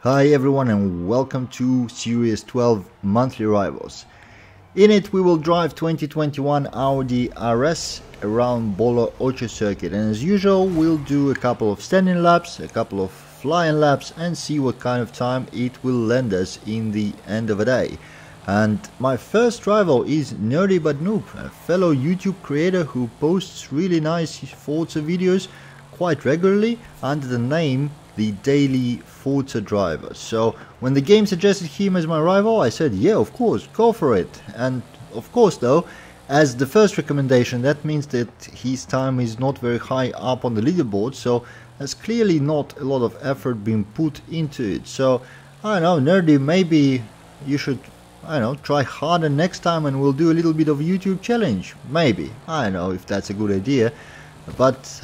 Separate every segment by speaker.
Speaker 1: Hi everyone and welcome to Series 12 Monthly Rivals. In it we will drive 2021 Audi RS around Bola Ocho circuit, and as usual we'll do a couple of standing laps, a couple of flying laps and see what kind of time it will lend us in the end of the day. And my first rival is Nerdy But Noob, a fellow YouTube creator who posts really nice Forza videos quite regularly under the name TheDailyForzaDriver. So when the game suggested him as my rival, I said yeah, of course, go for it. And of course though, as the first recommendation, that means that his time is not very high up on the leaderboard, so there's clearly not a lot of effort being put into it. So I don't know, Nerdy, maybe you should, I don't know, try harder next time and we'll do a little bit of YouTube challenge. Maybe. I don't know if that's a good idea, but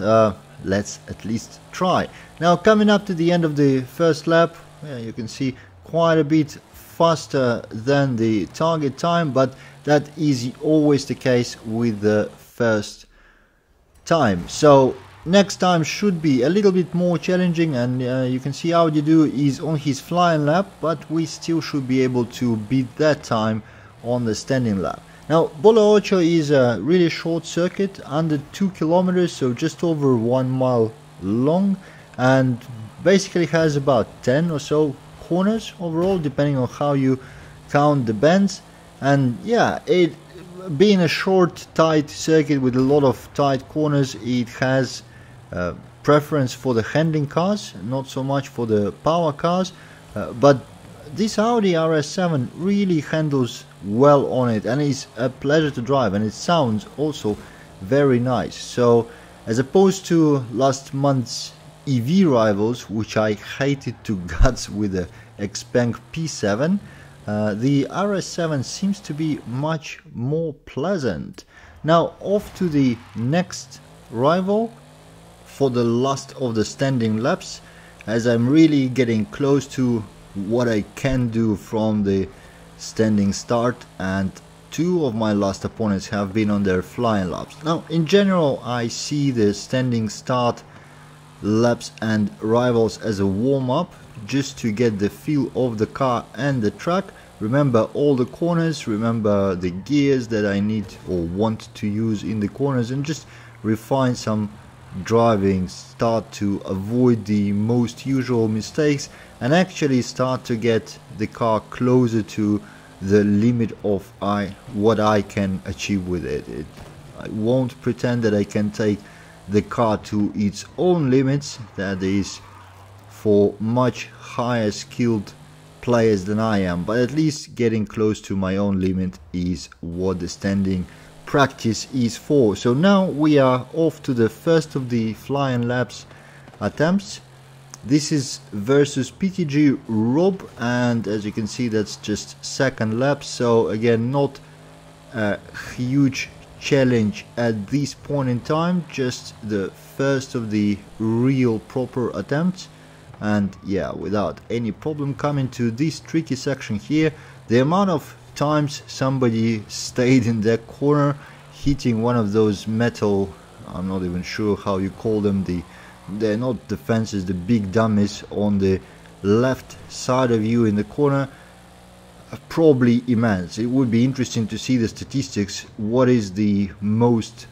Speaker 1: let's at least try. Now coming up to the end of the first lap, you can see quite a bit faster than the target time, but that is always the case with the first time. So next time should be a little bit more challenging, and you can see AudiDoo is on his flying lap, but we still should be able to beat that time on the standing lap. Now Bola Ocho is a really short circuit, under 2 kilometers, so just over 1 mile long, and basically has about 10 or so corners overall, depending on how you count the bends. And yeah, it being a short tight circuit with a lot of tight corners, it has preference for the handling cars, not so much for the power cars, but this Audi RS7 really handles well on it and is a pleasure to drive, and it sounds also very nice. So as opposed to last month's EV rivals, which I hated to guts with the Xpeng P7, the RS7 seems to be much more pleasant. Now off to the next rival for the last of the standing laps, as I'm really getting close to what I can do from the standing start, and two of my last opponents have been on their flying laps. Now in general I see the standing start laps and rivals as a warm-up, just to get the feel of the car and the track, remember all the corners, remember the gears that I need or want to use in the corners, and just refine some driving, start to avoid the most usual mistakes and actually start to get the car closer to the limit of what I can achieve with it. I won't pretend that I can take the car to its own limits. That is for much higher skilled players than I am, but at least getting close to my own limit is what the standing practice is for. So now we are off to the first of the flying laps attempts. This is versus PTG Rob, and as you can see that's just second lap, so again not a huge challenge at this point in time, just the first of the real proper attempts. And yeah, without any problem coming to this tricky section here, the amount of times somebody stayed in that corner hitting one of those metal, I'm not even sure how you call them, they're not the fences, the big dummies on the left side of you in the corner, probably immense. It would be interesting to see the statistics, what is the most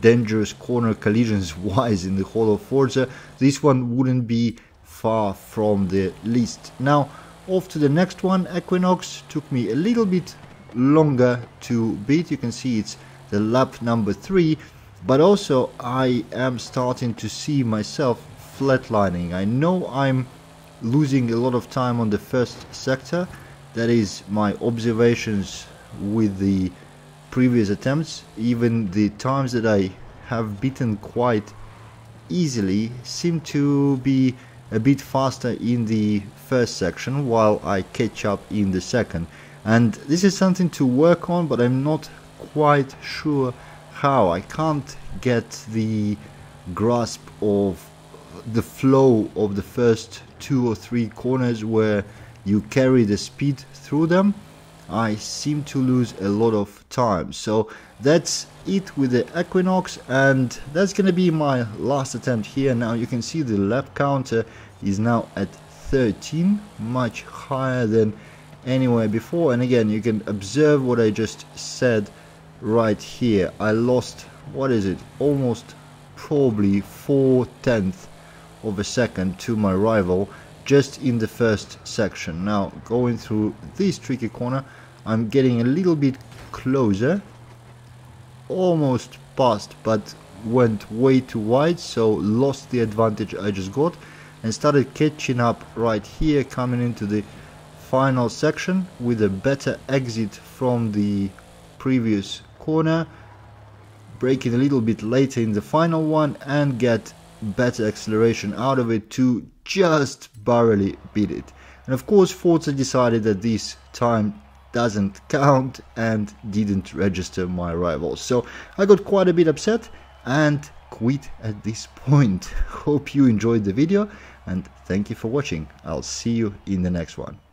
Speaker 1: dangerous corner collisions wise in the whole of Forza. This one wouldn't be far from the least. Now off to the next one. Aeqnx took me a little bit longer to beat. You can see it's the lap number 3, but also I am starting to see myself flatlining. I know I'm losing a lot of time on the first sector. That is my observations with the previous attempts. Even the times that I have beaten quite easily seem to be a bit faster in the first section, while I catch up in the second. And this is something to work on, but I'm not quite sure how. I can't get the grasp of the flow of the first 2 or 3 corners where you carry the speed through them. I seem to lose a lot of time. So that's it with the Aeqnx, and that's gonna be my last attempt here. Now you can see the lap counter is now at 13, much higher than anywhere before. And again, you can observe what I just said right here. I lost, what is it, almost probably 4/10 of a second to my rival just in the first section. Now going through this tricky corner, I'm getting a little bit closer, almost passed, but went way too wide, so lost the advantage I just got and started catching up right here, coming into the final section with a better exit from the previous corner, braking a little bit later in the final one and get better acceleration out of it to just barely beat it. And of course Forza decided that this time doesn't count and didn't register my rival, so I got quite a bit upset and quit at this point. Hope you enjoyed the video and thank you for watching. I'll see you in the next one.